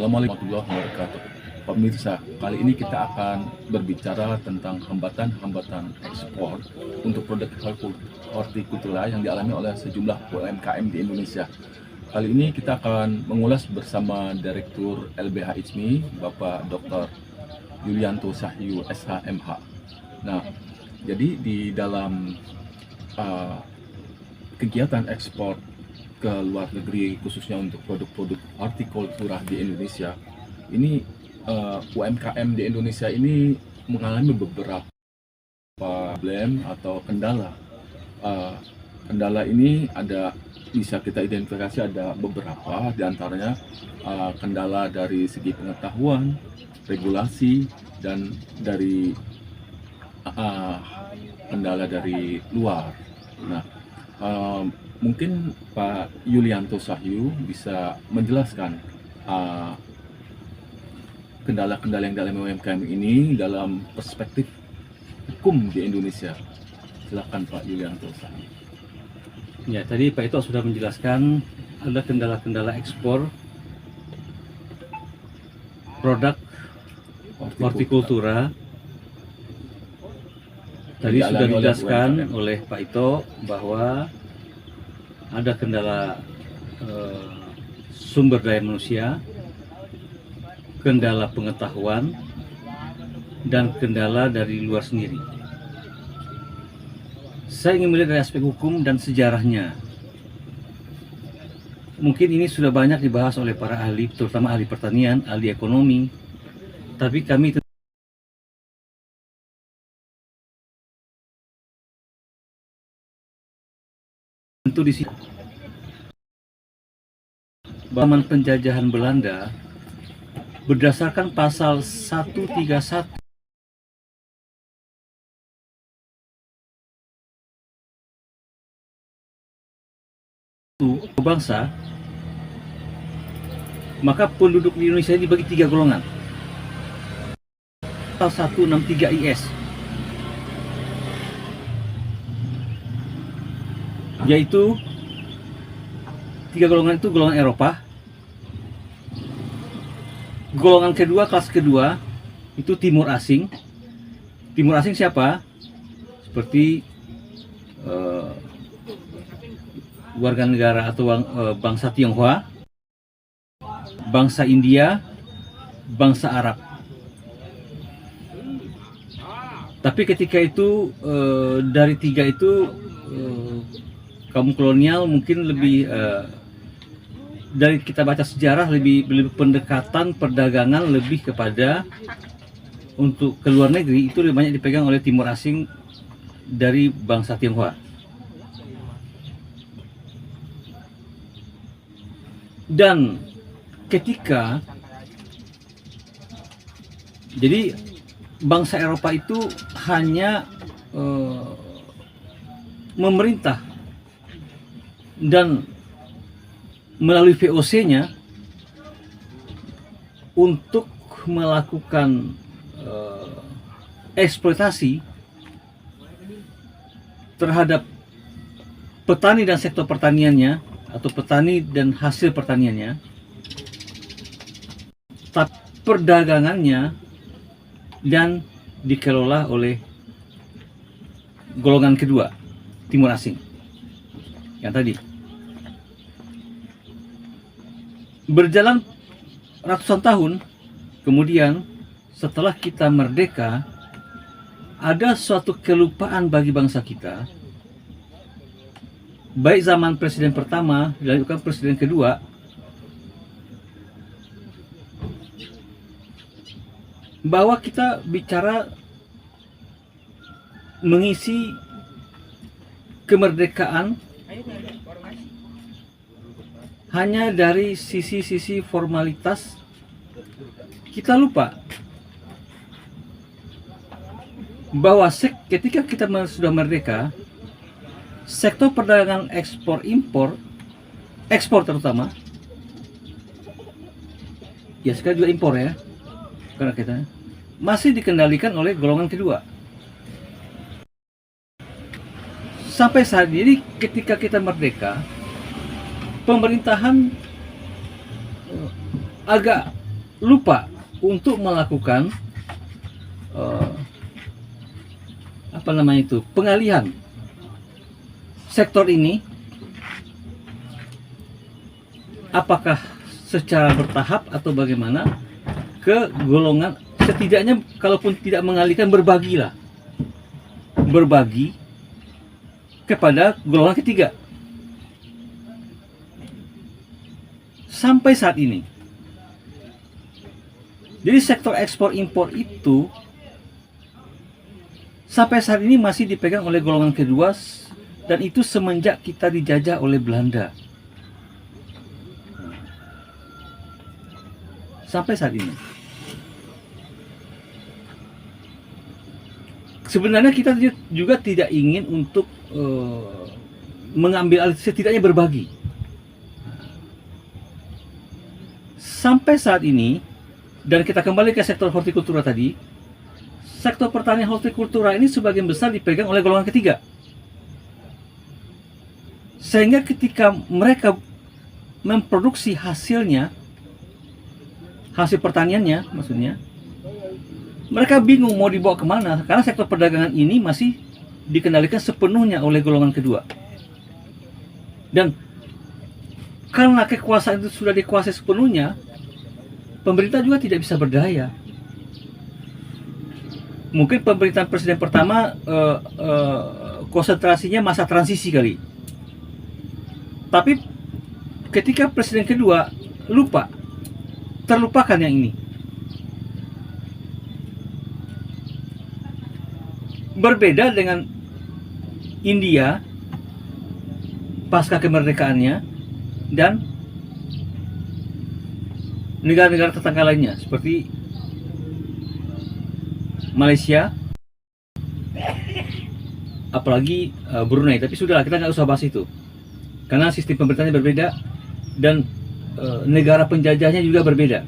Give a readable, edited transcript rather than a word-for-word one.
Assalamualaikum warahmatullahi wabarakatuh. Pemirsa, kali ini kita akan berbicara tentang hambatan-hambatan ekspor untuk produk hortikultura yang dialami oleh sejumlah UMKM di Indonesia. Kali ini kita akan mengulas bersama Direktur LBH ICMI, Bapak Dr. Yulianto Sahyu SHMH. Nah, jadi di dalam kegiatan ekspor ke luar negeri, khususnya untuk produk-produk hortikultura di Indonesia, ini UMKM di Indonesia ini mengalami beberapa problem atau kendala. Kendala ini bisa kita identifikasi ada beberapa, diantaranya kendala dari segi pengetahuan, regulasi, dan dari kendala dari luar. Nah, mungkin Pak Yulianto Sahyu bisa menjelaskan kendala-kendala yang dalam UMKM ini dalam perspektif hukum di Indonesia. Silakan Pak Yulianto Sahyu. Ya, tadi Pak Ito sudah menjelaskan ada kendala-kendala ekspor produk hortikultura. Tadi sudah dijelaskan oleh Pak Ito bahwa ada kendala sumber daya manusia, kendala pengetahuan, dan kendala dari luar sendiri. Saya ingin melihat dari aspek hukum dan sejarahnya. Mungkin ini sudah banyak dibahas oleh para ahli, terutama ahli pertanian, ahli ekonomi, tapi kami tentu di sini zaman penjajahan Belanda berdasarkan pasal 131 bangsa, maka penduduk di Indonesia dibagi 3 golongan. Pasal 163 IS, yaitu 3 golongan itu golongan Eropa. Golongan kedua, kelas kedua, itu timur asing. Timur asing siapa? Seperti warga negara atau bangsa Tionghoa, bangsa India, bangsa Arab. Tapi ketika itu dari 3 itu kaum kolonial mungkin lebih dari kita baca sejarah lebih pendekatan perdagangan lebih kepada untuk ke luar negeri itu lebih banyak dipegang oleh timur asing dari bangsa Tionghoa. Dan ketika jadi bangsa Eropa itu hanya memerintah dan melalui VOC-nya untuk melakukan eksploitasi terhadap petani dan sektor pertaniannya atau petani dan hasil pertaniannya, tapi perdagangannya dan dikelola oleh golongan kedua, timur asing yang tadi. Berjalan ratusan tahun kemudian, setelah kita merdeka, ada suatu kelupaan bagi bangsa kita, baik zaman presiden pertama dilanjutkan presiden kedua, bahwa kita bicara mengisi kemerdekaan hanya dari sisi-sisi formalitas. Kita lupa bahwa ketika kita sudah merdeka, sektor perdagangan ekspor impor, ekspor terutama, ya sekarang juga impor ya, karena kita masih dikendalikan oleh golongan kedua. Sampai saat ini ketika kita merdeka, pemerintahan agak lupa untuk melakukan pengalihan sektor ini, apakah secara bertahap atau bagaimana, ke golongan, setidaknya kalaupun tidak mengalihkan, berbagi kepada golongan ketiga. Sampai saat ini, jadi sektor ekspor impor itu sampai saat ini masih dipegang oleh golongan kedua, dan itu semenjak kita dijajah oleh Belanda. Sampai saat ini. Sebenarnya kita juga tidak ingin untuk mengambil alih, setidaknya berbagi. Sampai saat ini, dan kita kembali ke sektor hortikultura tadi, sektor pertanian hortikultura ini sebagian besar dipegang oleh golongan ketiga. Sehingga ketika mereka memproduksi hasilnya, hasil pertaniannya maksudnya, mereka bingung mau dibawa kemana, karena sektor perdagangan ini masih dikendalikan sepenuhnya oleh golongan kedua. Dan karena kekuasaan itu sudah dikuasai sepenuhnya, pemerintah juga tidak bisa berdaya. Mungkin pemerintahan presiden pertama konsentrasinya masa transisi kali. Tapi ketika presiden kedua terlupakan yang ini. Berbeda dengan India pasca kemerdekaannya dan negara-negara tetangga lainnya seperti Malaysia, apalagi Brunei. Tapi sudahlah, kita nggak usah bahas itu, karena sistem pemerintahnya berbeda dan negara penjajahnya juga berbeda.